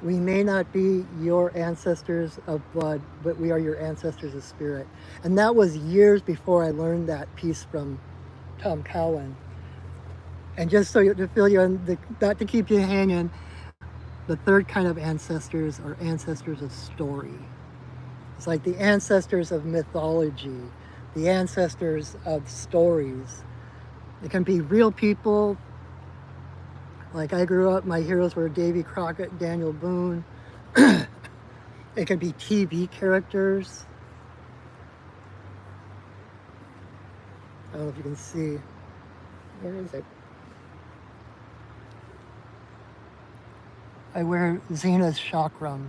we may not be your ancestors of blood, but we are your ancestors of spirit. And that was years before I learned that piece from Tom Cowan. And just so to fill you in, not to keep you hanging, the third kind of ancestors are ancestors of story. It's like the ancestors of mythology, the ancestors of stories. It can be real people. Like I grew up, my heroes were Davy Crockett, Daniel Boone. It could be TV characters. I don't know if you can see. Where is it? I wear Zena's chakram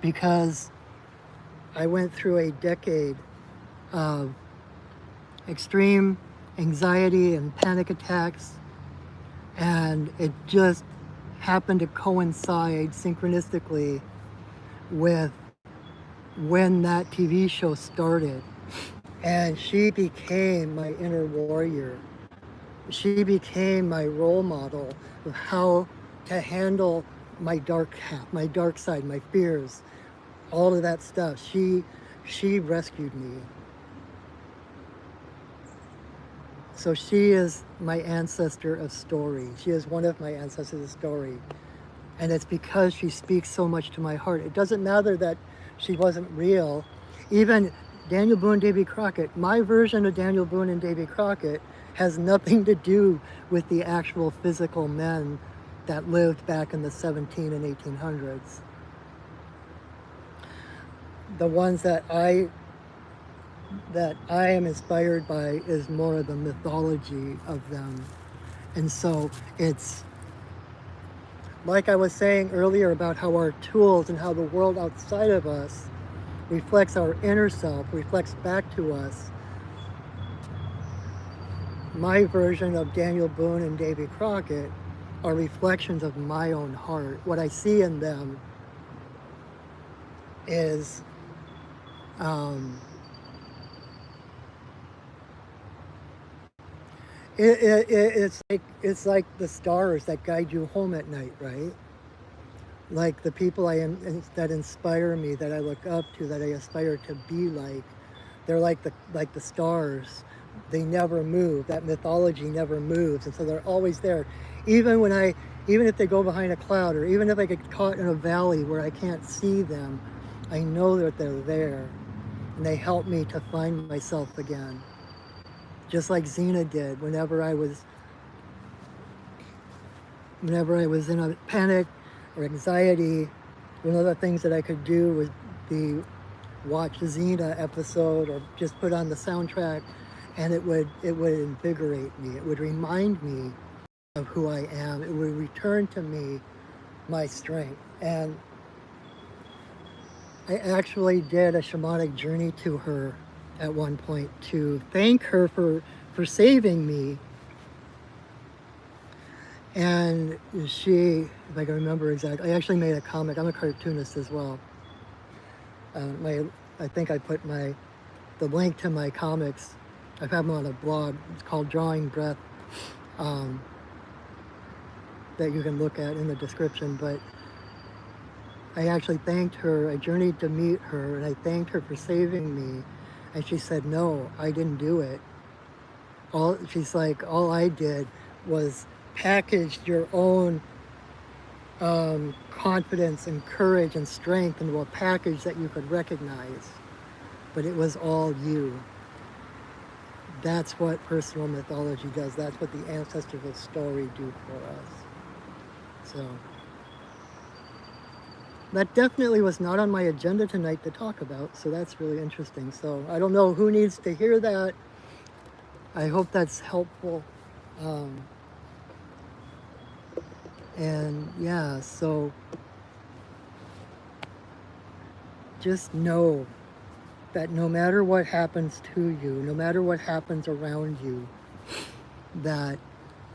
because I went through a decade of extreme anxiety and panic attacks, and it just happened to coincide synchronistically with when that TV show started. And she became my inner warrior. She became my role model of how to handle my dark half, my dark side, my fears, all of that stuff. She rescued me. So she is my ancestor of story. She is one of my ancestors of story. And it's because she speaks so much to my heart. It doesn't matter that she wasn't real. Even Daniel Boone, Davy Crockett, my version of Daniel Boone and Davy Crockett has nothing to do with the actual physical men that lived back in the 17 and 1800s. The ones that I am inspired by is more of the mythology of them. And so it's like I was saying earlier about how our tools and how the world outside of us reflects our inner self, reflects back to us. My version of Daniel Boone and Davy Crockett are reflections of my own heart. What I see in them is it's like the stars that guide you home at night, right? Like the people that inspire me, that I look up to, that I aspire to be like. They're like the stars. They never move. That mythology never moves, and so they're always there. Even if they go behind a cloud, or even if I get caught in a valley where I can't see them, I know that they're there, and they help me to find myself again. Just like Zena did whenever I was in a panic or anxiety. One of the things that I could do would be watch a Xena episode or just put on the soundtrack, and it would invigorate me. It would remind me of who I am. It would return to me my strength. And I actually did a shamanic journey to her at one point to thank her for saving me. And she, if I can remember exactly, I actually made a comic. I'm a cartoonist as well. I think I put the link to my comics. I have them on a blog. It's called Drawing Breath, that you can look at in the description. But I actually thanked her. I journeyed to meet her, and I thanked her for saving me. And she said, "No, I didn't do it. She's like, all I did was packaged your own confidence and courage and strength into a package that you could recognize, but it was all you." That's what personal mythology does. That's what the ancestral story do for us. So that definitely was not on my agenda tonight to talk about, so that's really interesting. So I don't know who needs to hear that. I hope that's helpful. And yeah, so just know that no matter what happens to you, no matter what happens around you, that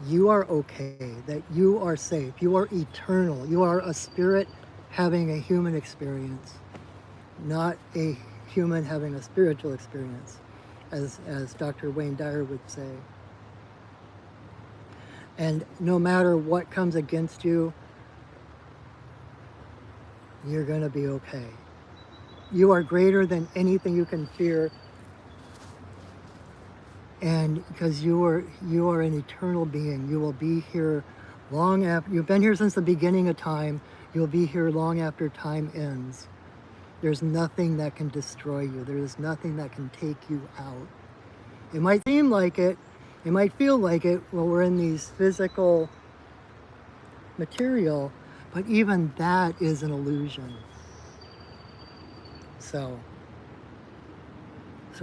you are okay, that you are safe, you are eternal, you are a spirit having a human experience, not a human having a spiritual experience, as Dr. Wayne Dyer would say. And no matter what comes against you, you're going to be okay. You are greater than anything you can fear. And because you are an eternal being, you will be here long after, you've been here since the beginning of time, you'll be here long after time ends. There's nothing that can destroy you. There is nothing that can take you out. It might seem like it, it might feel like it while we're in these physical material, but even that is an illusion. So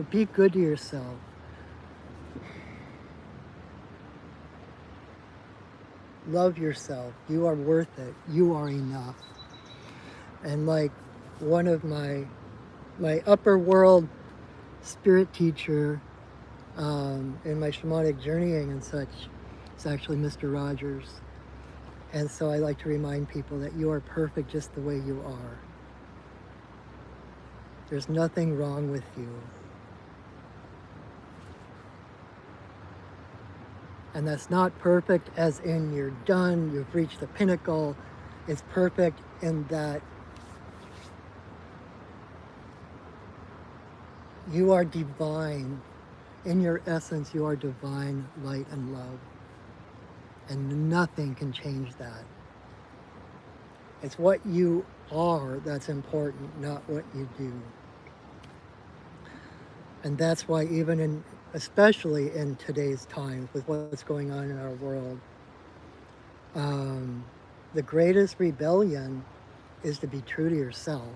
be good to yourself. Love yourself. You are worth it. You are enough. And like one of my upper world spirit teacher in my shamanic journeying and such, it's actually Mr. Rogers. And so I like to remind people that you are perfect just the way you are. There's nothing wrong with you. And that's not perfect as in you're done, you've reached the pinnacle. It's perfect in that you are divine. In your essence, you are divine light and love. And nothing can change that. It's what you are that's important, not what you do. And that's why especially in today's times with what's going on in our world, the greatest rebellion is to be true to yourself.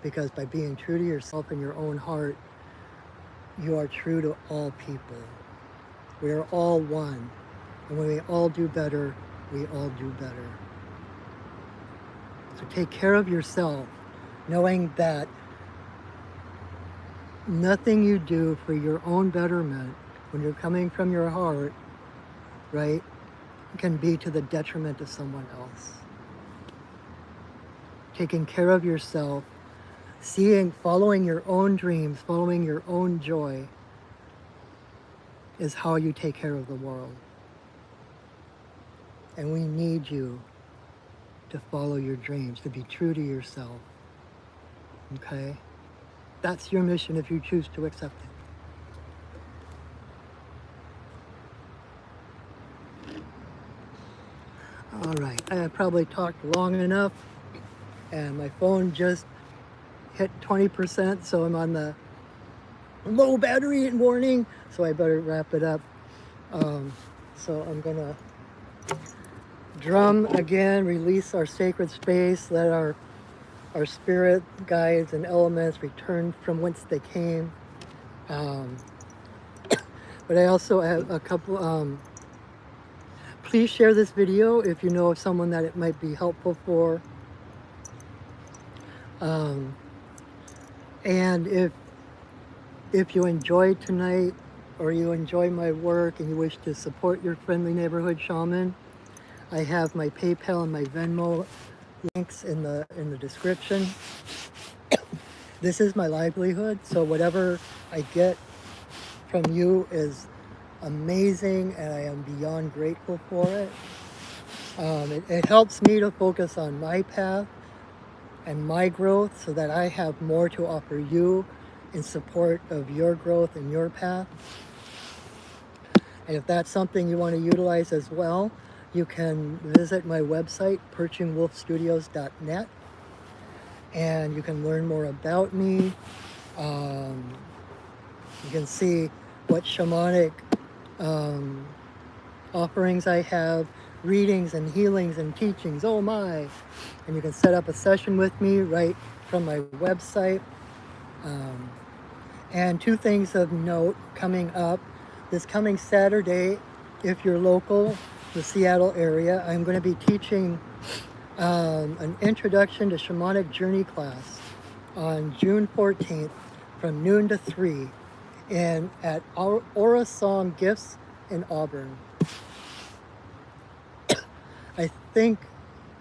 Because by being true to yourself in your own heart, you are true to all people. We are all one. And when we all do better, we all do better. So take care of yourself, knowing that nothing you do for your own betterment, when you're coming from your heart, right, can be to the detriment of someone else. Taking care of yourself, following your own dreams, following your own joy is how you take care of the world. And we need you to follow your dreams, to be true to yourself. Okay? That's your mission if you choose to accept it. All right, I have probably talked long enough, and my phone just hit 20%, so I'm on the low battery warning, so I better wrap it up. So I'm gonna drum again, release our sacred space, let our our spirit guides and elements return from whence they came. Um, but I also have a couple, please share this video if you know of someone that it might be helpful for. Um, and if you enjoyed tonight, or you enjoy my work and you wish to support your friendly neighborhood shaman, I have my PayPal and my Venmo links in the description. This is my livelihood, so whatever I get from you is amazing, and I am beyond grateful for it. It helps me to focus on my path and my growth so that I have more to offer you in support of your growth and your path. And if that's something you want to utilize as well, you can visit my website, perchingwolfstudios.net, and you can learn more about me. You can see what shamanic offerings I have, readings and healings and teachings, oh my. And you can set up a session with me right from my website. And two things of note coming up. This coming Saturday, if you're local, the Seattle area, I'm going to be teaching an introduction to shamanic journey class on June 14th from noon to 3 at Aura Song Gifts in Auburn. I think,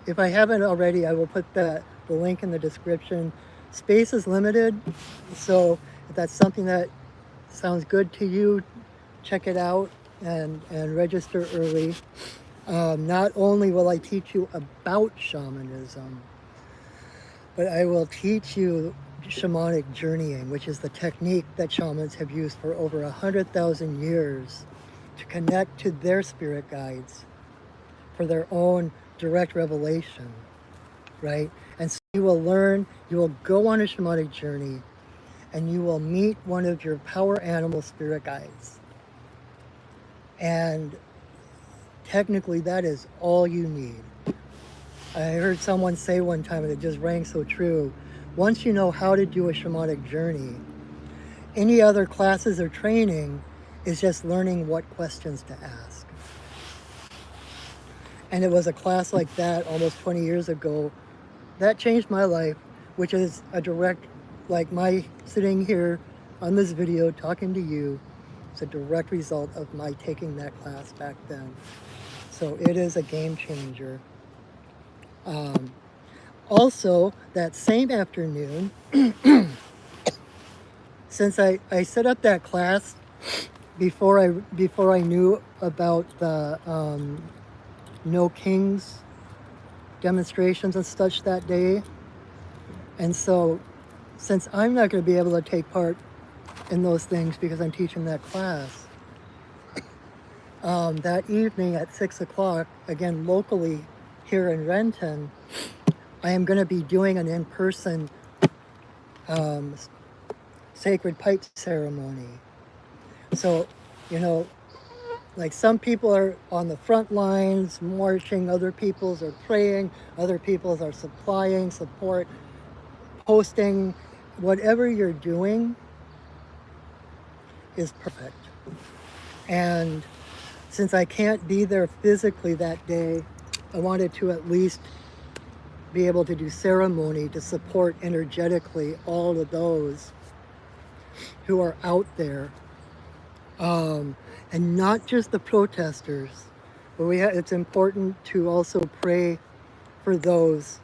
if I haven't already, I will put the link in the description. Space is limited, so if that's something that sounds good to you, check it out and register early. Not only will I teach you about shamanism, but I will teach you shamanic journeying, which is the technique that shamans have used for over 100,000 years to connect to their spirit guides for their own direct revelation, right? And so you will learn, you will go on a shamanic journey, and you will meet one of your power animal spirit guides. And technically, that is all you need. I heard someone say one time, and it just rang so true. Once you know how to do a shamanic journey, any other classes or training is just learning what questions to ask. And it was a class like that almost 20 years ago that changed my life, which is a direct, like my sitting here on this video talking to you, it's a direct result of my taking that class back then. So it is a game changer. Also, that same afternoon, since I set up that class before I knew about the No Kings demonstrations and such that day, and so since I'm not going to be able to take part in those things because I'm teaching that class, that evening at 6 o'clock, again locally here in Renton, I am going to be doing an in-person sacred pipe ceremony. So, you know, like some people are on the front lines marching, other peoples are praying, other peoples are supplying support, posting, whatever you're doing is perfect. And since I can't be there physically that day, I wanted to at least be able to do ceremony to support energetically all of those who are out there, and not just the protesters, but it's important to also pray for those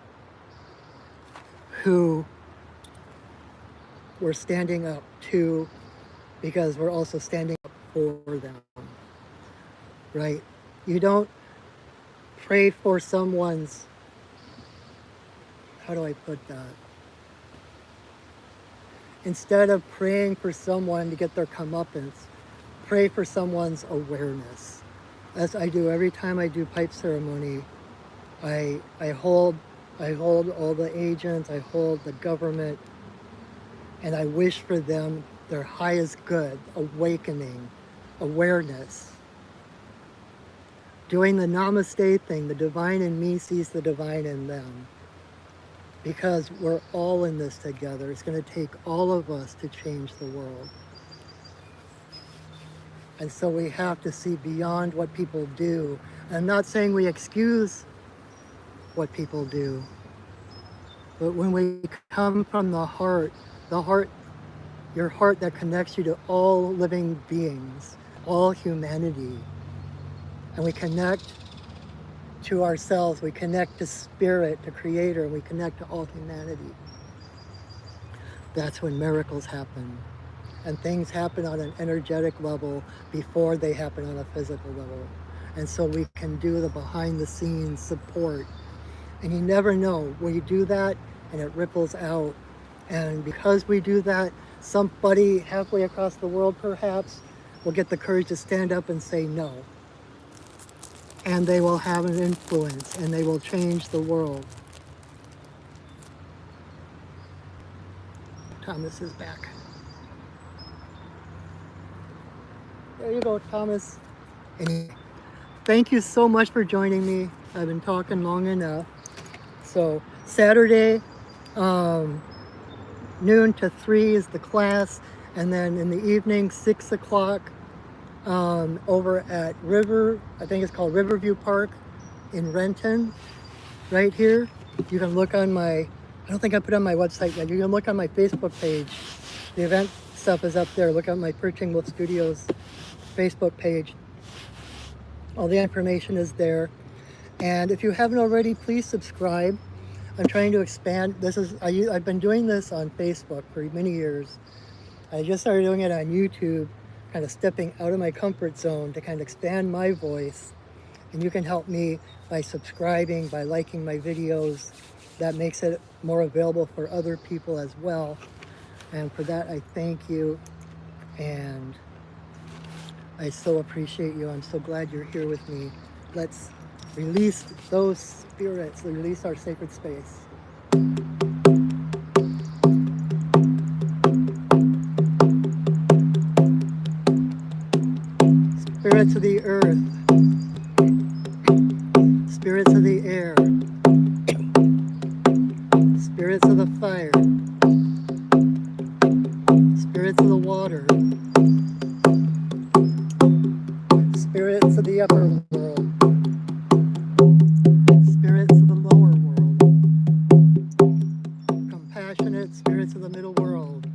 who we're standing up to, because we're also standing up for them, right? You don't pray for someone's, how do I put that? Instead of praying for someone to get their comeuppance, pray for someone's awareness. As I do every time I do pipe ceremony, I hold all the agents, I hold the government, and I wish for them their highest good, awakening, awareness. Doing the namaste thing, the divine in me sees the divine in them. because we're all in this together. It's going to take all of us to change the world. And so we have to see beyond what people do. And I'm not saying we excuse what people do, but when we come from the heart, your heart that connects you to all living beings, all humanity, and we connect to ourselves, we connect to spirit, to creator, we connect to all humanity. That's when miracles happen. And things happen on an energetic level before they happen on a physical level. And so we can do the behind the scenes support. And you never know when you do that and it ripples out. And because we do that, somebody halfway across the world perhaps will get the courage to stand up and say no. And they will have an influence and they will change the world. Thomas is back. There you go, Thomas. And thank you so much for joining me. I've been talking long enough. So Saturday, noon to 3 is the class. And then in the evening, 6 o'clock, over at I think it's called Riverview Park in Renton, right here. You can look on I don't think I put it on my website yet. You can look on my Facebook page. The event stuff is up there. Look at my Perching Wolf Studios Facebook page. All the information is there. And if you haven't already, please subscribe. I'm trying to expand. I've been doing this on Facebook for many years. I just started doing it on YouTube, kind of stepping out of my comfort zone to kind of expand my voice. And you can help me by subscribing, by liking my videos. That makes it more available for other people as well. And for that, I thank you. And I so appreciate you. I'm so glad you're here with me. Let's release those spirits, release our sacred space. Spirits of the earth, spirits of the air, spirits of the fire, spirits of the water, spirits of the upper world, spirits of the lower world, compassionate spirits of the middle world,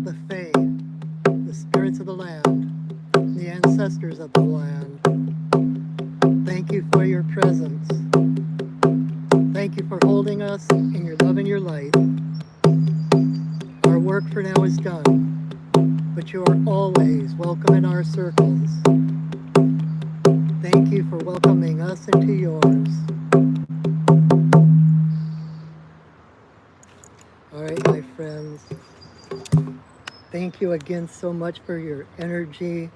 the Fae, the spirits of the land, the ancestors of the land. Thank you for your presence. Thank you for holding us in your love and your light. Our work for now is done, but you are always welcome in our circles. Thank you for welcoming us into yours. All right, my friends. Thank you again so much for your energy.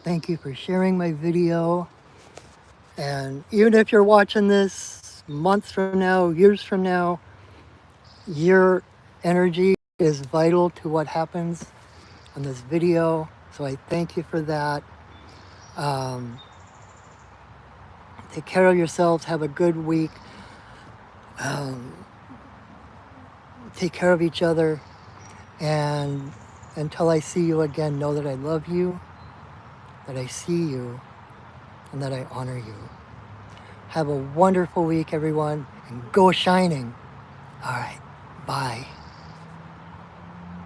Thank you for sharing my video. And even if you're watching this months from now, years from now, your energy is vital to what happens on this video. So I thank you for that. Take care of yourselves. Have a good week. Take care of each other. And until I see you again, know that I love you, that I see you, and that I honor you. Have a wonderful week, everyone, and go shining. All right, bye.